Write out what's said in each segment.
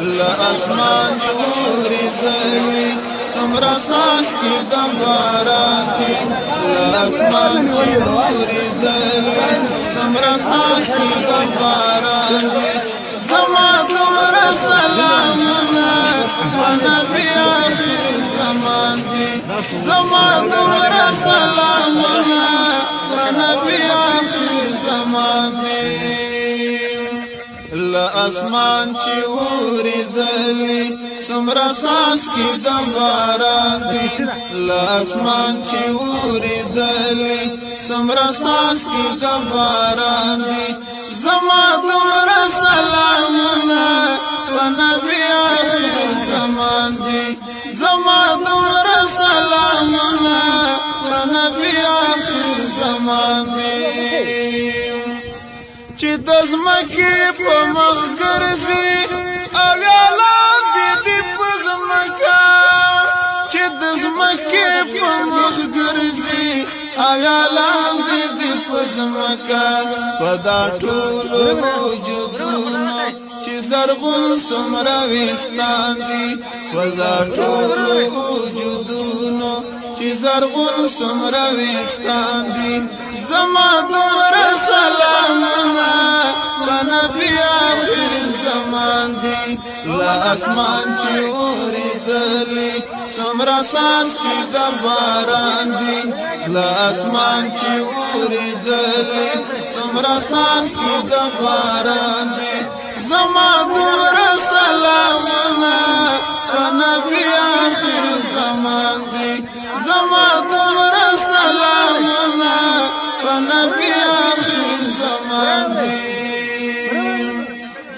لاسمان چوری دلی سمرا ساس کی دباران دی لاسمان چوری دلی سمرا ساس کی دباران دی زما تمر سلامنا نبی آخر زمان دی زما تمر سلامنا نبی آخر زمان دی لاسمان چوری دلی سمرا ساس کی دباران دی لاسمان چوری دلی سمرا ساس کی دباران دی زما تمر سلامنا نبی آخر زمان دی زما تمر سلامنا نبی آخر زمان دی چې د زمکې په مخ ګرځي او یا لاندې دي په زمکه چې د زمکې په مخ ګرځي او یا لاندې دي په زمکه په دا ټولو وجودونو چې زرغون څومره ویښتان دي په دا ټولو وجودونو چې زرغون څومره ویښتان دي زما دومره سلامونه په نبي آخر زمان دي له اسمان چې اورېدلې څومره څاڅکي د باران دي له اسمان چې اورېدلې څومره څاڅکي د باران دي زما دومره سلامونه په نبي آخر زمان دي زما دومره سلامونه په نبي آخر زمان دي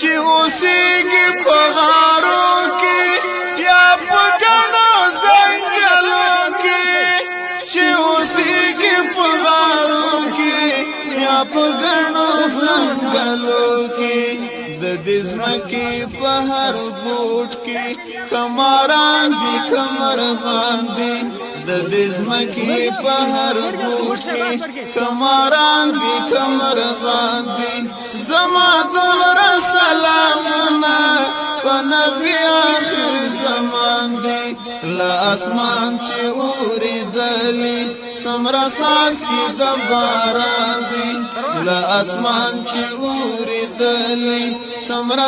چې اوسېږي په غارو کې یا په ګڼو ځنګلو کې چې اوسېږي په غارو کې یا په ګڼو ځنګلو کې د دې ځمکې په هر ګوټ کې کمران دي کمرغان دي د دې ځمکې په هر ګوټ کې کمران دي کمرغان دي زما دومره سلامونه په نبي آخر زمان دي له اسمان چې اورېدلې څومره څاڅکي د باران دي له اسمان چې اورېدلې څومره